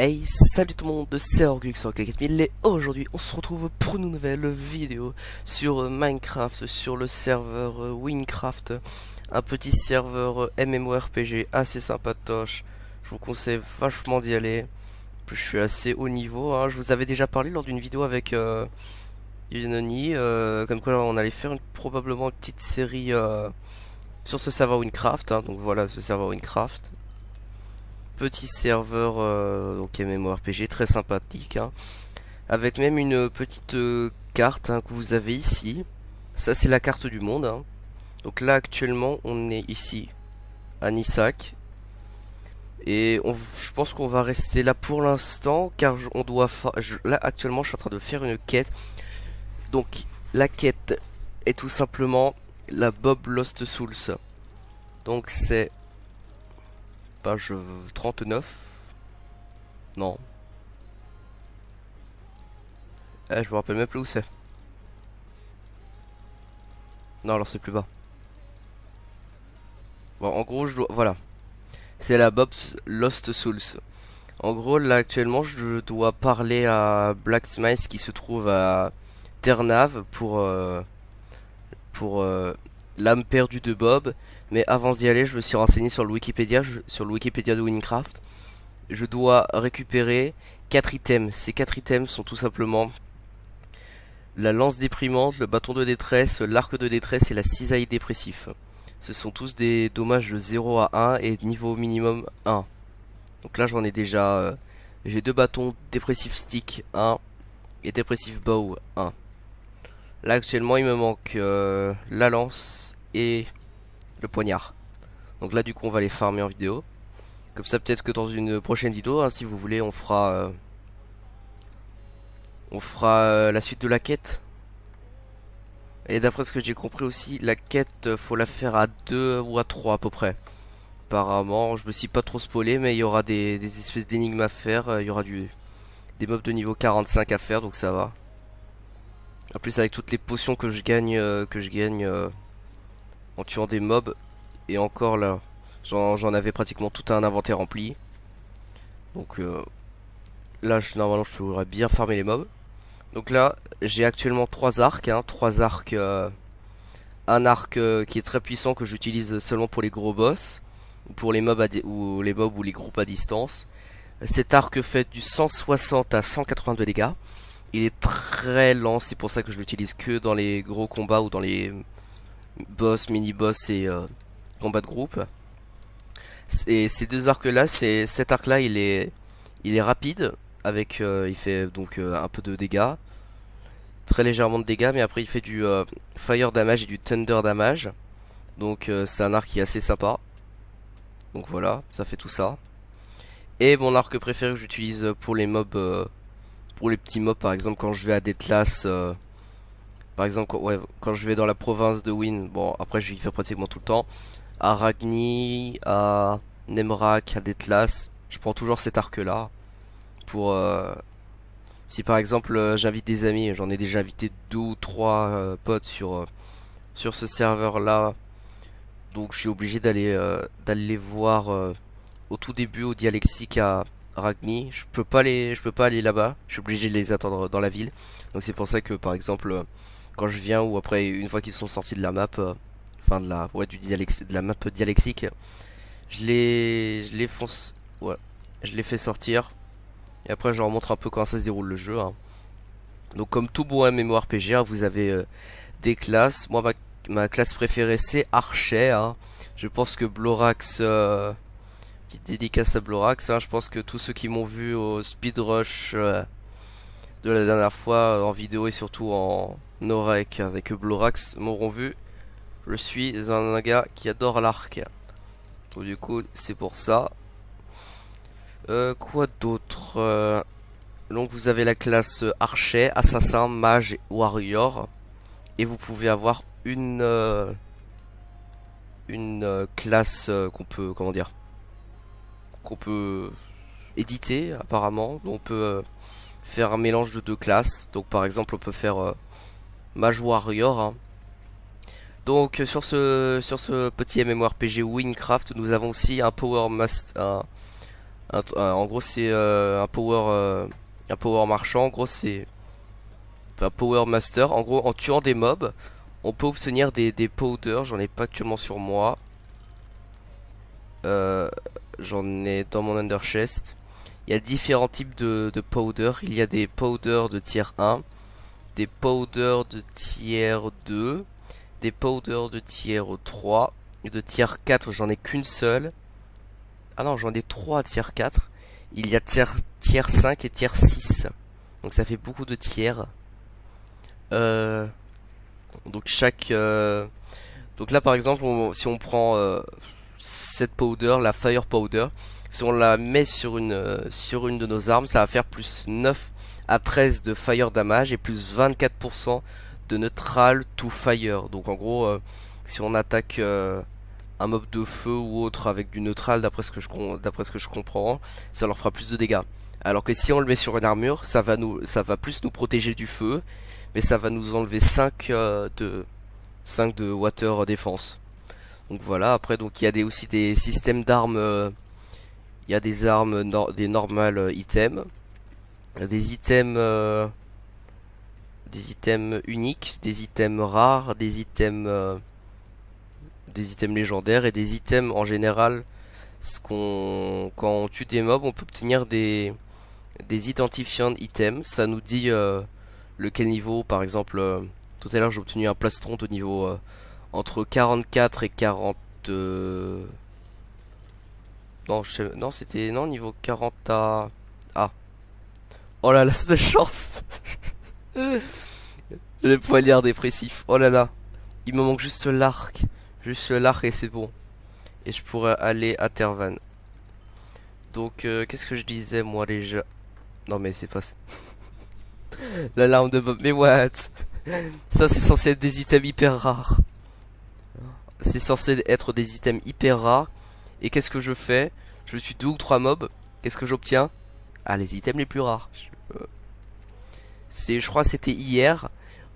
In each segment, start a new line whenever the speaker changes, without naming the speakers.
Hey, salut tout le monde, c'est Orgux sur 4000 et aujourd'hui on se retrouve pour une nouvelle vidéo sur Minecraft, sur le serveur Winecraft, un petit serveur MMORPG assez sympatoche. Je vous conseille vachement d'y aller. Je suis assez haut niveau, hein. Je vous avais déjà parlé lors d'une vidéo avec Yunoni, comme quoi on allait faire probablement une petite série sur ce serveur Winecraft, hein. Donc voilà, ce serveur Winecraft. Petit serveur donc MMORPG très sympathique, hein, avec même une petite carte, hein, que vous avez ici. Ça c'est la carte du monde, hein. Donc là actuellement on est ici à Nisak et je pense qu'on va rester là pour l'instant car on doit là actuellement je suis en train de faire une quête. Donc la quête est tout simplement la Bob Lost Souls. Donc c'est page 39. Non. Je me rappelle même plus où c'est. Non, alors c'est plus bas. Bon, en gros, voilà. C'est la Bob's Lost Souls. En gros, là, actuellement, je dois parler à Blacksmith qui se trouve à Terre-Neuve pour l'âme perdue de Bob. Mais avant d'y aller, je me suis renseigné sur le Wikipédia, sur le Wikipédia de Minecraft. Je dois récupérer 4 items. Ces 4 items sont tout simplement la lance déprimante, le bâton de détresse, l'arc de détresse et la cisaille dépressif. Ce sont tous des dommages de 0 à 1 et niveau minimum 1. Donc là j'en ai déjà... j'ai 2 bâtons dépressif stick 1 et dépressif bow 1. Là actuellement il me manque la lance et le poignard. Donc là du coup on va les farmer en vidéo. Comme ça peut-être que dans une prochaine vidéo, hein, si vous voulez, on fera la suite de la quête. Et d'après ce que j'ai compris aussi, la quête, faut la faire à 2 ou à 3 à peu près. Apparemment, je me suis pas trop spoilé, mais il y aura des espèces d'énigmes à faire. Il y aura des mobs de niveau 45 à faire, donc ça va. En plus, avec toutes les potions que je gagne, en tuant des mobs, et encore là, j'en avais pratiquement tout un inventaire rempli. Donc là, normalement, je pourrais bien farmer les mobs. Donc là, j'ai actuellement 3 arcs, hein, 3 arcs, un arc qui est très puissant que j'utilise seulement pour les gros boss, ou pour les mobs ou les mobs ou les groupes à distance. Cet arc fait du 160 à 182 dégâts. Il est très lent, c'est pour ça que je l'utilise que dans les gros combats ou dans les boss, mini-boss et combats de groupe. Et ces deux arcs là, cet arc là il est rapide avec il fait donc un peu de dégâts, très légèrement de dégâts, mais après il fait du fire damage et du thunder damage. Donc c'est un arc qui est assez sympa. Donc voilà, ça fait tout ça. Et mon arc préféré que j'utilise pour les mobs, pour les petits mobs, par exemple quand je vais à des classes, par exemple quand je vais dans la province de Win. Bon après je vais y faire pratiquement tout le temps. À Ragni, à Nemrak, à Détlas, je prends toujours cet arc là pour si par exemple j'invite des amis, j'en ai déjà invité 2 ou 3 potes sur ce serveur là, donc je suis obligé d'aller les voir au tout début au dialectique à Ragni. Je peux pas aller là-bas, je suis obligé de les attendre dans la ville. Donc c'est pour ça que par exemple quand je viens ou après une fois qu'ils sont sortis de la map, enfin de la de la map dialectique, je les fonce, ouais, je les fais sortir et après je leur montre un peu comment ça se déroule le jeu, hein. Donc comme tout bon MMORPG, hein, vous avez des classes. Moi ma classe préférée c'est Archer, hein. Je pense que Blorax, petite dédicace à Blorax, hein. Je pense que tous ceux qui m'ont vu au speed rush de la dernière fois en vidéo et surtout en Norek avec Blorax m'auront vu. Je suis un gars qui adore l'arc. Donc du coup c'est pour ça. Quoi d'autre? Donc vous avez la classe archer, assassin, mage, warrior. Et vous pouvez avoir une classe qu'on peut, comment dire, qu'on peut éditer apparemment. Donc on peut faire un mélange de 2 classes. Donc par exemple on peut faire mage warrior, hein. Donc sur ce petit MMORPG Winecraft, nous avons aussi un En gros, c'est un power marchand. En gros, c'est un power master. En gros, en tuant des mobs, on peut obtenir des powders. J'en ai pas actuellement sur moi. J'en ai dans mon under chest. Il y a différents types de powder. Il y a des powders de tier 1, des powders de tier 2, des powders de tier 3 et de tier 4. J'en ai qu'une seule. Ah non, j'en ai 3 tier 4. Il y a tier 5 et tier 6. Donc ça fait beaucoup de tiers. Donc donc là par exemple, si on prend cette powder, la fire powder, si on la met sur une de nos armes, ça va faire plus 9 à 13 de fire damage et plus 24% de neutral to fire. Donc en gros, si on attaque un mob de feu ou autre avec du neutral, d'après ce que je comprends, ça leur fera plus de dégâts. Alors que si on le met sur une armure, ça va plus nous protéger du feu, mais ça va nous enlever 5 de water défense. Donc voilà, après donc il y a aussi des systèmes d'armes, il y a des armes des normal items, des items uniques, des items rares, des items légendaires et des items en général. Quand on tue des mobs, on peut obtenir des identifiant items. Ça nous dit lequel niveau. Par exemple, tout à l'heure j'ai obtenu un plastron de niveau entre 44 et 40. Non, c'était niveau 40 à. Ah. Oh là là, cette chance. Le poignard dépressif. Oh là là. Il me manque juste l'arc. Juste l'arc et c'est bon. Et je pourrais aller à Tervan. Donc, qu'est-ce que je disais moi déjà? Non mais c'est pas ça. L'alarme de Bob. Mais what? Ça c'est censé être des items hyper rares. C'est censé être des items hyper rares. Et qu'est-ce que je fais? Je tue 2 ou 3 mobs. Qu'est-ce que j'obtiens? Ah, les items les plus rares. Je crois que c'était hier.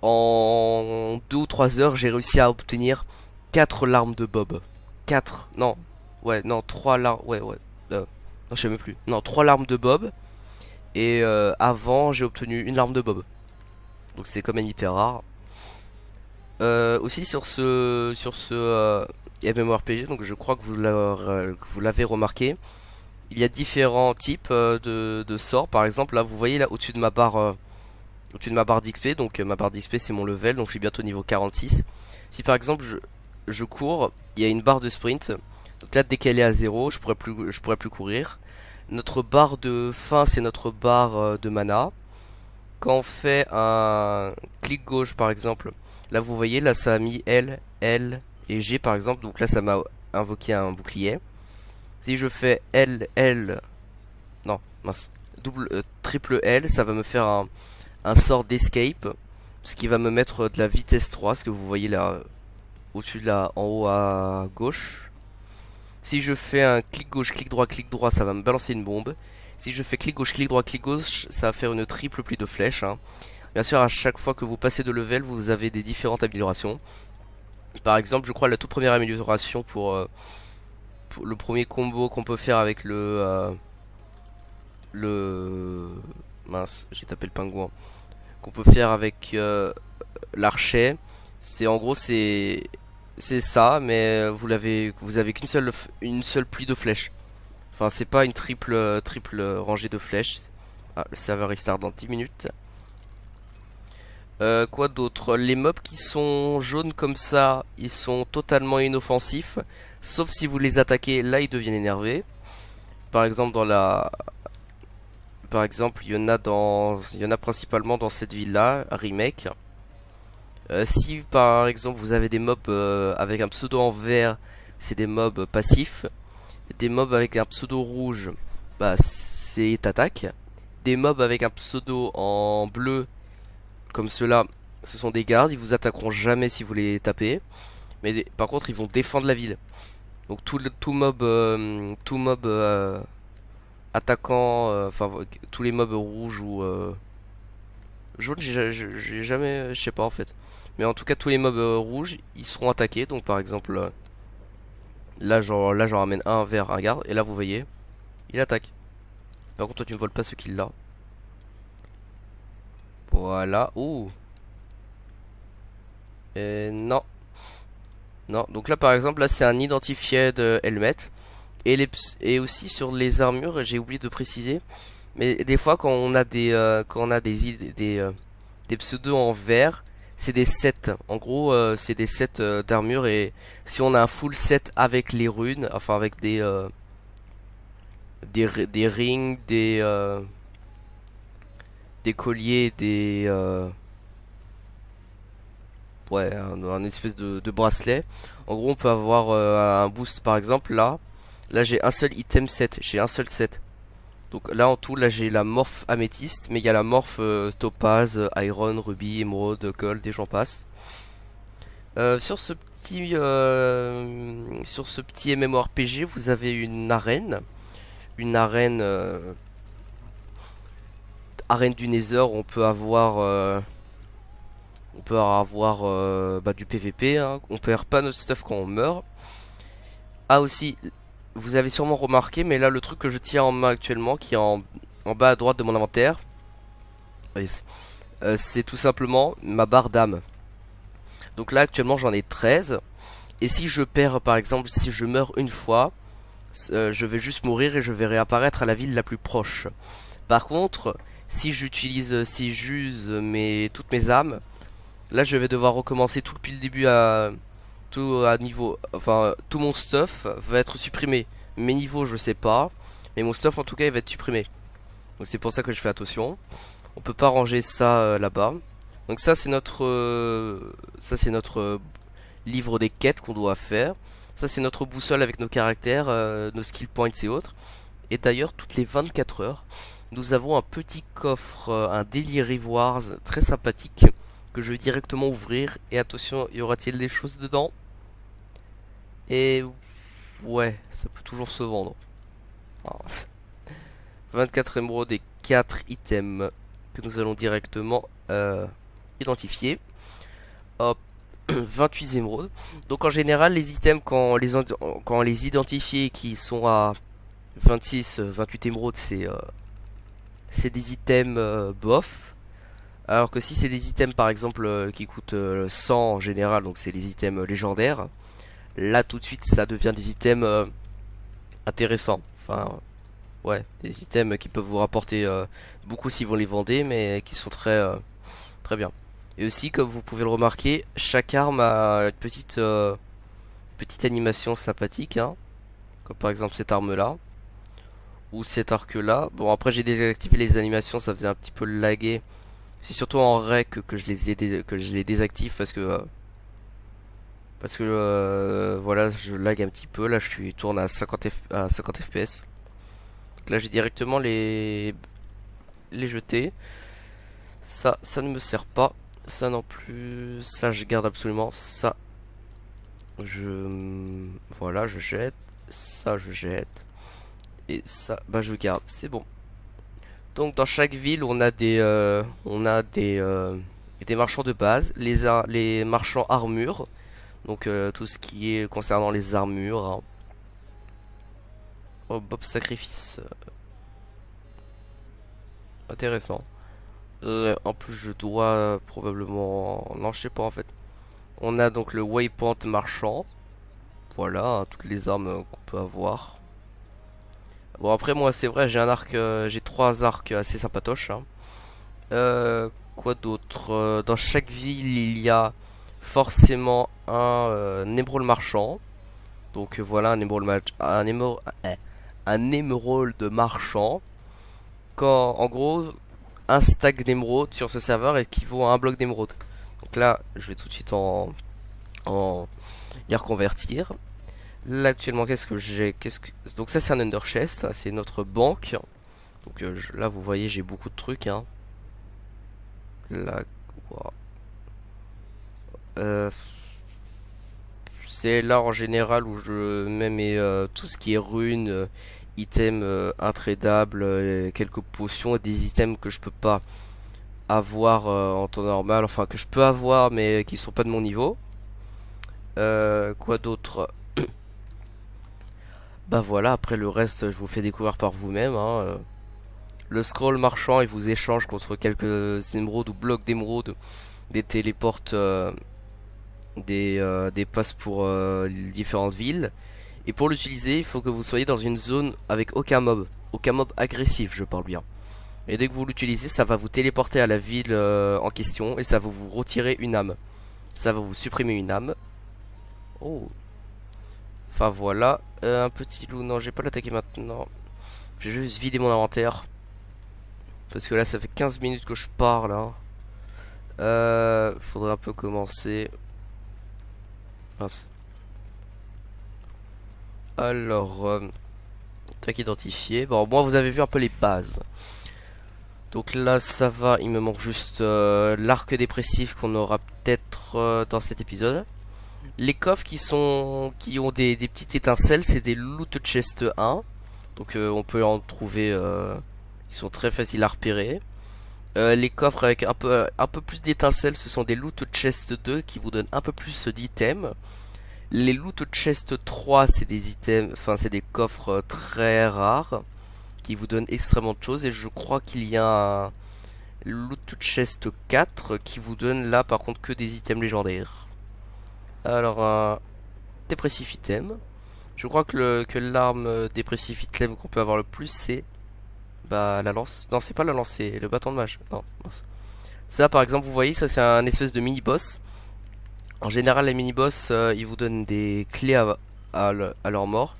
En 2 ou 3 heures, j'ai réussi à obtenir 4 larmes de Bob. 4, non. Ouais, non, 3 larmes. Ouais. Non, je sais même plus. Non, 3 larmes de Bob. Et avant, j'ai obtenu une larme de Bob. Donc c'est quand même hyper rare. Aussi sur ce MMORPG, donc je crois que vous l'avez remarqué, il y a différents types de sorts. Par exemple, là vous voyez là au-dessus de ma barre d'XP, donc ma barre d'XP c'est mon level, donc je suis bientôt niveau 46. Si par exemple je cours, il y a une barre de sprint. Donc là dès qu'elle est à 0, je pourrais plus courir. Notre barre de fin c'est notre barre de mana. Quand on fait un clic gauche par exemple, là vous voyez, là ça a mis L, L et G par exemple, donc là ça m'a invoqué un bouclier. Si je fais L, L, non, mince, triple L, ça va me faire un sort d'escape, ce qui va me mettre de la vitesse 3, ce que vous voyez là, au-dessus de là, en haut à gauche. Si je fais un clic gauche, clic droit, ça va me balancer une bombe. Si je fais clic gauche, ça va faire une triple pluie de flèches. Hein. Bien sûr, à chaque fois que vous passez de level, vous avez des différentes améliorations. Par exemple, je crois la toute première amélioration pour le premier combo qu'on peut faire avec mince, j'ai tapé le pingouin. Qu'on peut faire avec l'archet. C'est en gros c'est ça, mais vous avez une seule pluie de flèches. Enfin, c'est pas une triple rangée de flèches. Ah, le serveur restart dans 10 minutes. Quoi d'autre? Les mobs qui sont jaunes comme ça, ils sont totalement inoffensifs. Sauf si vous les attaquez, là ils deviennent énervés. Par exemple il y en a principalement dans cette ville là, Remake. Si par exemple vous avez des mobs avec un pseudo en vert, c'est des mobs passifs. Des mobs avec un pseudo rouge, bah c'est attaque. Des mobs avec un pseudo en bleu, comme ceux-là, ce sont des gardes. Ils vous attaqueront jamais si vous les tapez. Mais par contre, ils vont défendre la ville. Donc tout mob attaquant, enfin tous les mobs rouges ou jaunes, j'ai jamais, je sais pas en fait. Mais en tout cas, tous les mobs rouges, ils seront attaqués. Donc par exemple, là j'en ramène un vers un garde et là vous voyez, il attaque. Par contre toi tu me voles pas ce kill là. Voilà. Ouh. Non. Non. Donc là par exemple là c'est un identifié de helmet. Et aussi sur les armures, j'ai oublié de préciser. Mais des fois quand on a des pseudos en vert, c'est des sets. En gros, c'est des sets d'armure. Et si on a un full set avec les runes, enfin avec des rings, des colliers, ouais, un espèce de bracelet. En gros, on peut avoir un boost par exemple là. Là, j'ai un seul item set. J'ai un seul set. Donc là en tout, là j'ai la morph améthyste, mais il y a la morph topaz, iron, ruby, émeraude, gold et j'en passe. Sur ce petit MMORPG, vous avez une arène du Nether où on peut avoir bah, du PVP, hein. On perd pas notre stuff quand on meurt. Ah aussi, vous avez sûrement remarqué, mais là le truc que je tiens en main actuellement, qui est en bas à droite de mon inventaire, c'est tout simplement ma barre d'âme. Donc là actuellement j'en ai 13. Et si je perds par exemple, si je meurs une fois, je vais juste mourir et je vais réapparaître à la ville la plus proche. Par contre, si j'use toutes mes âmes, là je vais devoir recommencer tout depuis le début tout à niveau, enfin tout mon stuff va être supprimé. Mes niveaux je sais pas, mais mon stuff en tout cas il va être supprimé. Donc c'est pour ça que je fais attention. On peut pas ranger ça là-bas. Donc ça c'est notre livre des quêtes qu'on doit faire. Ça c'est notre boussole avec nos caractères, nos skill points et autres. Et d'ailleurs toutes les 24 heures, nous avons un petit coffre, un Daily Rewards très sympathique que je vais directement ouvrir. Et attention, y aura-t-il des choses dedans? Et ouais, ça peut toujours se vendre. Alors, 24 émeraudes et 4 items que nous allons directement identifier. Hop, 28 émeraudes. Donc en général, les items, quand on les identifie qui sont à 26, 28 émeraudes, c'est des items bof. Alors que si c'est des items par exemple qui coûtent 100 en général, donc c'est les items légendaires, là tout de suite ça devient des items intéressants. Enfin, ouais, des items qui peuvent vous rapporter beaucoup si vous les vendez, mais qui sont très bien. Et aussi, comme vous pouvez le remarquer, chaque arme a une petite animation sympathique, hein, comme par exemple cette arme là ou cet arc là. Bon, après j'ai désactivé les animations, ça faisait un petit peu laguer. C'est surtout en rec que je les désactive parce que voilà, je lag un petit peu. Là je tourne à 50 fps. Donc là j'ai directement les jeter. Ça ne me sert pas. Ça non plus. Ça je garde absolument. Ça voilà, je jette. Ça je jette. Et ça bah je garde. C'est bon. Donc dans chaque ville on a des marchands de base, les marchands armures, donc tout ce qui est concernant les armures, hein. Oh, Bob sacrifice, intéressant. En plus je dois probablement, non je sais pas en fait. On a donc le waypoint marchand, voilà, hein, toutes les armes qu'on peut avoir. Bon après moi c'est vrai j'ai 3 arcs assez sympatoches, hein. Quoi d'autre? Dans chaque ville, il y a forcément un émeraude marchand. Donc voilà, un émeraude marchand. En gros, un stack d'émeraude sur ce serveur équivaut à un bloc d'émeraude. Donc là, je vais tout de suite en les reconvertir. Là actuellement, qu'est-ce que j'ai? Donc ça c'est un Ender Chest, c'est notre banque. Donc là vous voyez j'ai beaucoup de trucs, hein. Là, wow. Euh, c'est là en général où je mets tout ce qui est runes, items intradables, quelques potions et des items que je peux pas avoir en temps normal, enfin que je peux avoir mais qui sont pas de mon niveau. Quoi d'autre? Bah voilà, après le reste je vous fais découvrir par vous-même, hein. Le scroll marchand, il vous échange contre quelques émeraudes ou blocs d'émeraudes, des téléportes, des passes pour différentes villes. Et pour l'utiliser, il faut que vous soyez dans une zone avec aucun mob agressif, je parle bien. Et dès que vous l'utilisez, ça va vous téléporter à la ville en question et ça va vous retirer une âme. Ça va vous supprimer une âme. Oh. Enfin voilà, un petit loup. Non, j'ai pas l'attaquer maintenant. J'ai juste vidé mon inventaire. Parce que là, ça fait 15 minutes que je pars là. Faudrait un peu commencer. Mince. Alors, tac identifié. Bon, moi vous avez vu un peu les bases. Donc là, ça va. Il me manque juste l'arc dépressif qu'on aura peut-être dans cet épisode. Les coffres qui ont des petites étincelles, c'est des loot chest 1. Donc on peut en trouver. Ils sont très faciles à repérer. Les coffres avec un peu plus d'étincelles, ce sont des loot chest 2 qui vous donnent un peu plus d'items. Les loot chest 3, c'est des items, enfin c'est des coffres très rares qui vous donnent extrêmement de choses. Et je crois qu'il y a un loot chest 4 qui vous donne là par contre que des items légendaires. Alors un dépressif item. Je crois que l'arme dépressif item qu'on peut avoir le plus c'est bah la lance. Non, c'est pas la lance, c'est le bâton de mage. Non, mince. Ça par exemple, vous voyez, ça c'est un espèce de mini boss. En général, les mini boss ils vous donnent des clés à leur mort.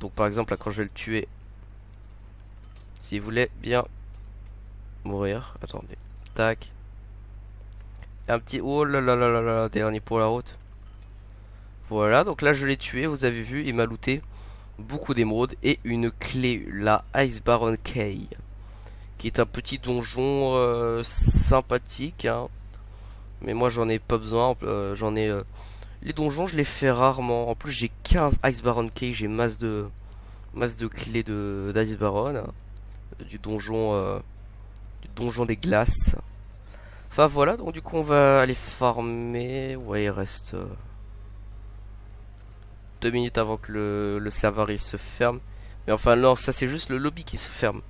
Donc par exemple là quand je vais le tuer, s'il voulait bien mourir, attendez, tac, un petit, oh là là là là là, dernier pour la route. Voilà, donc là je l'ai tué, vous avez vu, il m'a looté beaucoup d'émeraudes et une clé, la Ice Baron Key, qui est un petit donjon sympathique, hein. Mais moi j'en ai pas besoin, les donjons je les fais rarement. En plus j'ai 15 Ice Baron Key, j'ai masse de clés d'Ice Baron, hein, du donjon des glaces. Enfin voilà, donc du coup on va aller farmer. Ouais, il reste 2 minutes avant que le serveur il se ferme. Mais enfin non, ça c'est juste le lobby qui se ferme.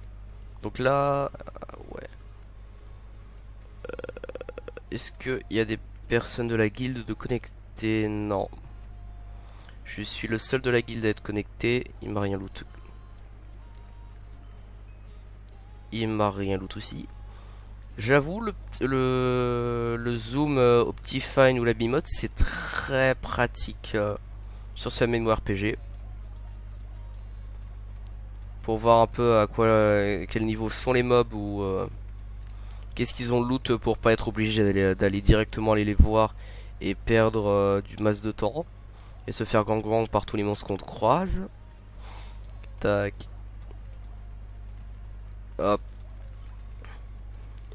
Donc là, ouais. Est-ce qu'il y a des personnes de la guilde de connecter? Non. Je suis le seul de la guilde à être connecté. Il m'a rien loot. Il m'a rien loot aussi. J'avoue, le zoom Optifine ou la Bimode, c'est très pratique sur ce MMORPG. Pour voir un peu à quel niveau sont les mobs ou qu'est-ce qu'ils ont loot pour pas être obligé d'aller directement aller les voir et perdre du masse de temps. Et se faire gang par tous les monstres qu'on croise. Tac. Hop.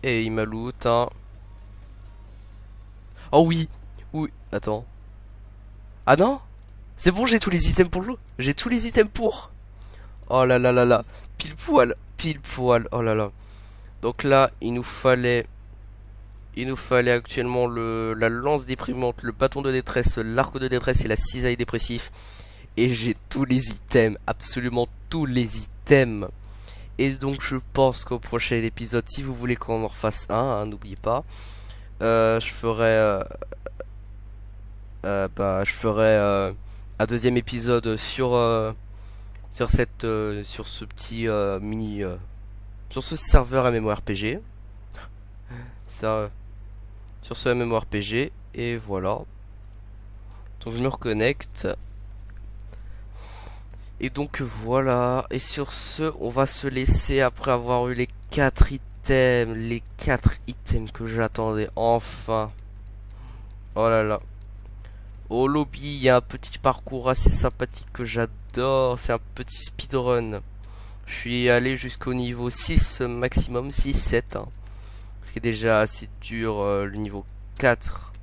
Et il m'a loot hein. Oh oui. Oui. Attends. Ah non. C'est bon, j'ai tous les items pour le lot. J'ai tous les items pour. Oh là là là là. Pile poil. Pile poil. Oh là là. Donc là, il nous fallait actuellement la lance déprimante, le bâton de détresse, l'arc de détresse et la cisaille dépressif. Et j'ai tous les items. Absolument tous les items. Et donc je pense qu'au prochain épisode, si vous voulez qu'on en refasse un, hein, n'oubliez pas, je ferai un deuxième épisode sur ce petit sur ce serveur MMORPG, ça, sur ce MMORPG, et voilà. Donc je me reconnecte. Et donc voilà, et sur ce, on va se laisser après avoir eu les 4 items que j'attendais, enfin. Oh là là. Au lobby, il y a un petit parcours assez sympathique que j'adore, c'est un petit speedrun. Je suis allé jusqu'au niveau 6 maximum, 6-7, hein. Ce qui est déjà assez dur, le niveau 4.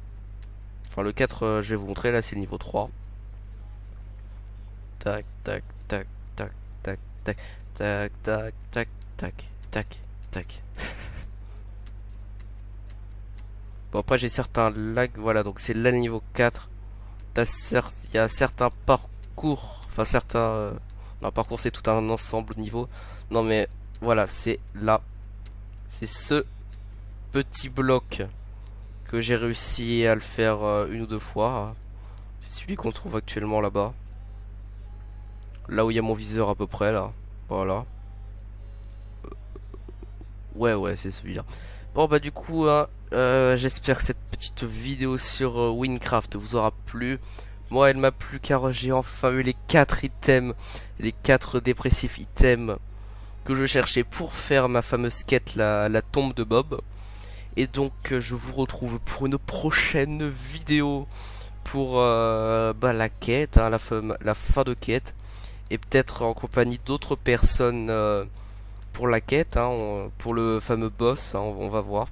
Enfin le 4, je vais vous montrer, là c'est le niveau 3. Tac, tac, tac, tac, tac, tac, tac, tac, tac, tac, tac, tac. Bon, après j'ai certains lags, voilà, donc c'est là le niveau 4. Il y a certains parcours, enfin certains... non, parcours c'est tout un ensemble de niveaux. Non mais Voilà, c'est là. C'est ce petit bloc que j'ai réussi à le faire une ou deux fois. C'est celui qu'on trouve actuellement là-bas. Là où il y a mon viseur à peu près là. Voilà. Ouais, c'est celui-là. Bon bah du coup, hein, j'espère que cette petite vidéo sur Winecraft vous aura plu. Moi, elle m'a plu car j'ai enfin eu les 4 items, les 4 dépressifs items que je cherchais pour faire ma fameuse quête, la tombe de Bob. Et donc, je vous retrouve pour une prochaine vidéo pour bah, la quête, hein, la fin de quête. Et peut-être en compagnie d'autres personnes pour la quête, hein, pour le fameux boss, hein, on va voir.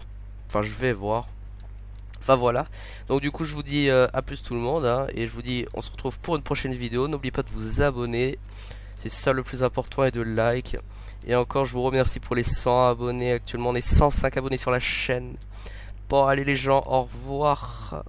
Enfin, je vais voir. Enfin voilà. Donc du coup, je vous dis à plus tout le monde, hein, et je vous dis, on se retrouve pour une prochaine vidéo. N'oubliez pas de vous abonner, c'est ça le plus important, et de like. Et encore, je vous remercie pour les 100 abonnés actuellement. On est 105 abonnés sur la chaîne. Bon, allez les gens, au revoir.